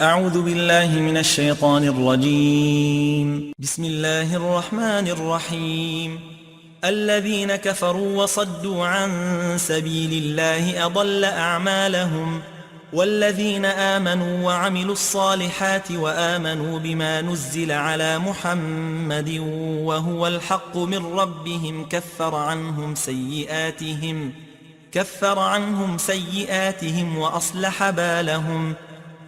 أعوذ بالله من الشيطان الرجيم. بسم الله الرحمن الرحيم. الذين كفروا وصدوا عن سبيل الله أضل أعمالهم، والذين آمنوا وعملوا الصالحات وآمنوا بما نزل على محمد وهو الحق من ربهم كفر عنهم سيئاتهم وأصلح بالهم.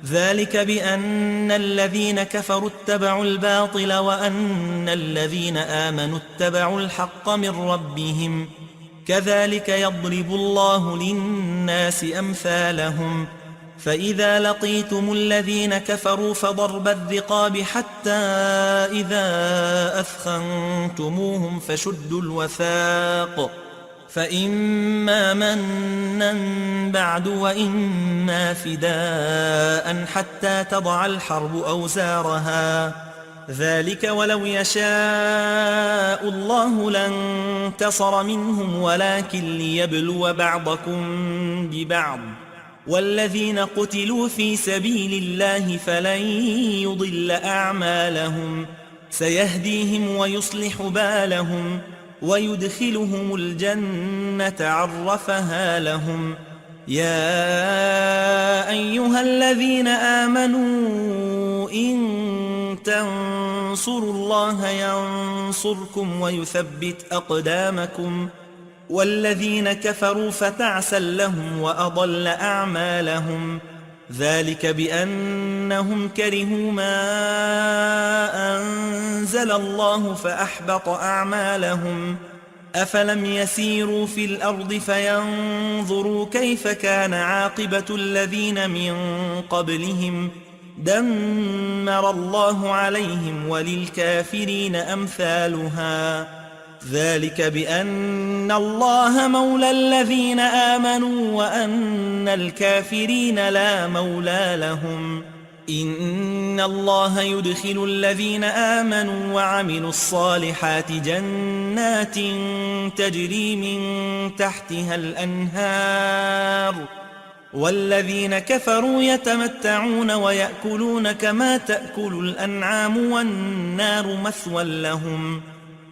ذلك بأن الذين كفروا اتبعوا الباطل وأن الذين آمنوا اتبعوا الحق من ربهم، كذلك يضرب الله للناس أمثالهم. فإذا لقيتم الذين كفروا فضرب الرقاب حتى إذا أثخنتموهم فشدوا الوثاق، فإما منا بعد وإما فداء حتى تضع الحرب أوزارها. ذلك ولو يشاء الله لانتصر منهم ولكن ليبلو بعضكم ببعض. والذين قتلوا في سبيل الله فلن يضل أعمالهم، سيهديهم ويصلح بالهم ويدخلهم الجنة عرفها لهم. يا أيها الذين آمنوا إن تنصروا الله ينصركم ويثبت أقدامكم. والذين كفروا فتعسا لهم وأضل أعمالهم. ذلك بأنهم كرهوا ما أنزل الله فأحبط أعمالهم. أفلم يسيروا في الأرض فينظروا كيف كان عاقبة الذين من قبلهم، دمر الله عليهم وللكافرين أمثالها. ذلك بأن الله مولى الذين آمنوا وأن الكافرين لا مولى لهم. إن الله يدخل الذين آمنوا وعملوا الصالحات جنات تجري من تحتها الأنهار، والذين كفروا يتمتعون ويأكلون كما تأكل الأنعام والنار مثوى لهم.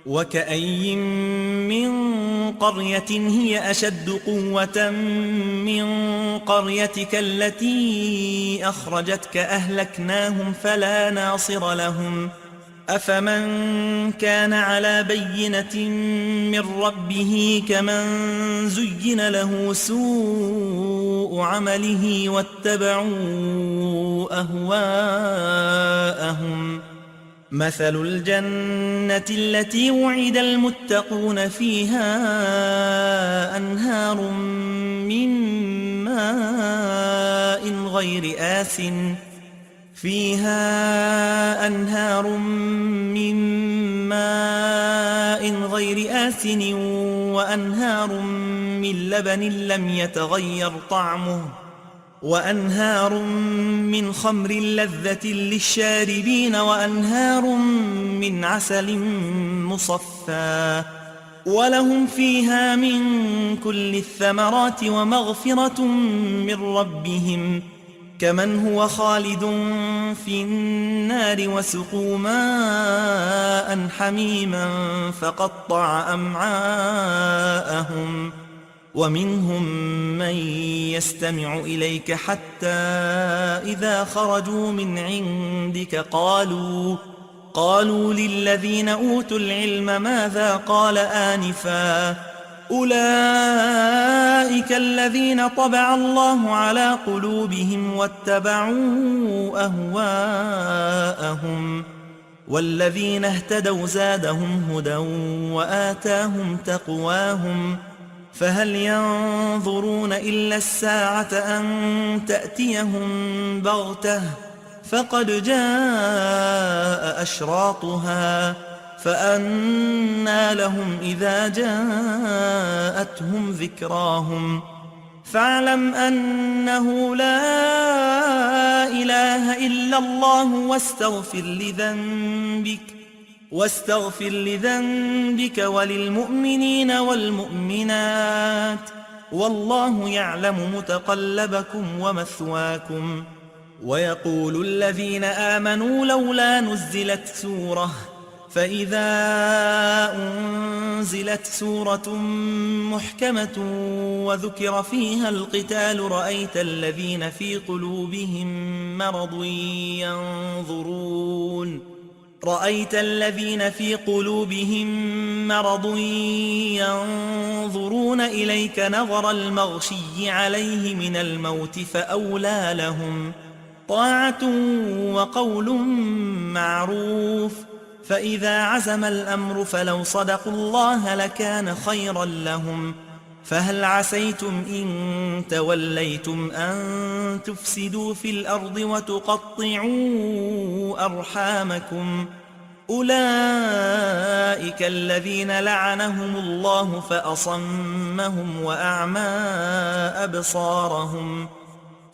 وكأي من قرية هي أشد قوة من قريتك التي أخرجتك أهلكناهم فلا ناصر لهم. أفمن كان على بينة من ربه كمن زين له سوء عمله واتبعوا أهواءهم. مثل الجنة التي وعد المتقون فيها أنهار من ماء غير آسن وأنهار من لبن لم يتغير طعمه وأنهار من خمر لذة للشاربين وأنهار من عسل مصفى، ولهم فيها من كل الثمرات ومغفرة من ربهم، كمن هو خالد في النار وسقوا ماء حميما فقطع أمعاءهم. ومنهم من يستمع إليك حتى إذا خرجوا من عندك قالوا للذين أوتوا العلم ماذا قال آنفا، أولئك الذين طبع الله على قلوبهم واتبعوا أهواءهم. والذين اهتدوا زادهم هدى وآتاهم تقواهم. فهل ينظرون إلا الساعة أن تأتيهم بغتة، فقد جاء أشراطها، فأنى لهم إذا جاءتهم ذكراهم. فاعلم أنه لا إله إلا الله واستغفر لذنبك وللمؤمنين والمؤمنات، والله يعلم متقلبكم ومثواكم. ويقول الذين آمنوا لولا نزلت سورة، فإذا أنزلت سورة محكمة وذكر فيها القتال رأيت الذين في قلوبهم مرض ينظرون إليك نظر المغشي عليه من الموت فأولى لهم طاعة وقول معروف. فإذا عزم الأمر فلو صدقوا الله لكان خيرا لهم. فهل عسيتم إن توليتم أن تفسدوا في الأرض وتقطعوا أرحامكم؟ أولئك الذين لعنهم الله فأصمهم وأعمى أبصارهم.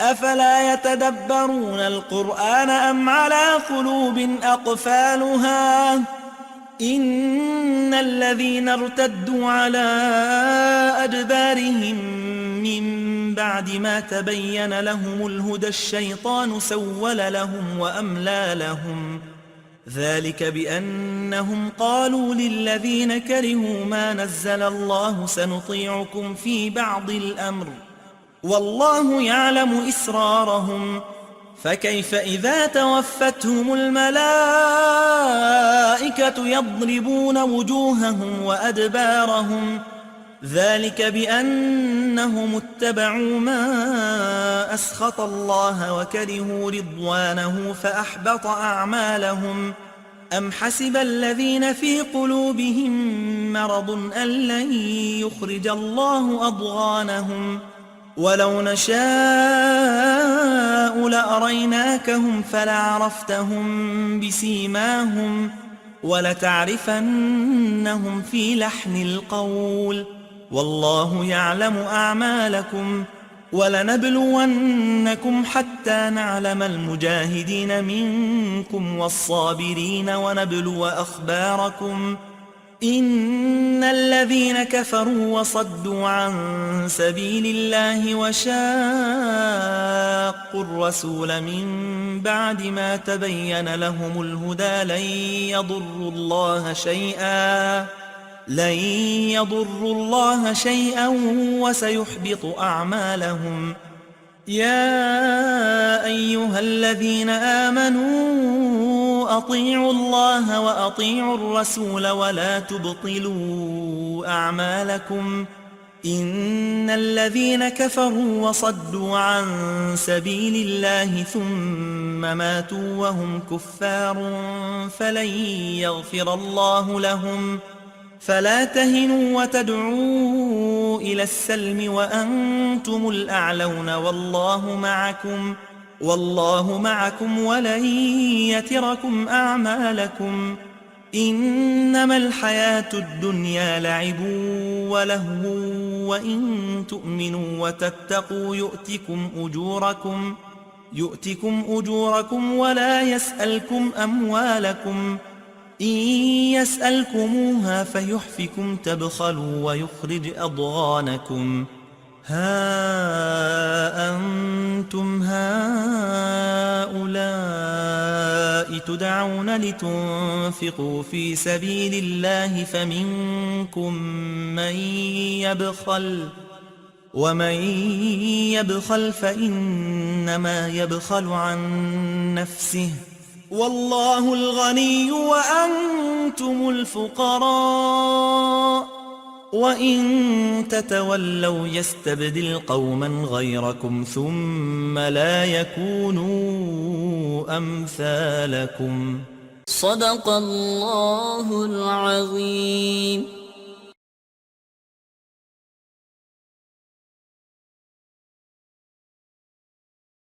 أفلا يتدبرون القرآن أم على قلوب أقفالها؟ إن الذين ارتدوا على أدبارهم من بعد ما تبين لهم الهدى الشيطان سول لهم وأملى لهم. ذلك بأنهم قالوا للذين كرهوا ما نزل الله سنطيعكم في بعض الأمر والله يعلم إسرارهم. فكيف إذا توفتهم الملائكة يضربون وجوههم وأدبارهم؟ ذلك بأنهم اتبعوا ما أسخط الله وكرهوا رضوانه فأحبط أعمالهم. أم حسب الذين في قلوبهم مرض أن لن يخرج الله أضغانهم؟ ولو نشاء لأريناكهم فلعرفتهم بسيماهم ولتعرفنهم في لحن القول والله يعلم أعمالكم. ولنبلونكم حتى نعلم المجاهدين منكم والصابرين ونبلو أخباركم. إن الذين كفروا وصدوا عن سبيل الله وشاقوا الرسول من بعد ما تبين لهم الهدى لن يضروا الله شيئا وسيحبط أعمالهم. يا أيها الذين آمنوا أطيعوا الله وأطيعوا الرسول ولا تبطلوا أعمالكم. إن الذين كفروا وصدوا عن سبيل الله ثم ماتوا وهم كفار فلن يغفر الله لهم. فلا تهنوا وتدعوا إلى السلم وأنتم الأعلون والله معكم ولن يتركم أعمالكم. إنما الحياة الدنيا لعب ولهو وإن تؤمنوا وتتقوا يؤتكم أجوركم ولا يسألكم أموالكم. إن يسألكموها فيحفكم تبخلوا ويخرج أضغانكم. ها أنتم هؤلاء تدعون لتنفقوا في سبيل الله فمنكم من يبخل ومن يبخل فإنما يبخل عن نفسه والله الغني وأنتم الفقراء وإن تتولوا يستبدل قوما غيركم ثم لا يكونوا أمثالكم. صدق الله العظيم.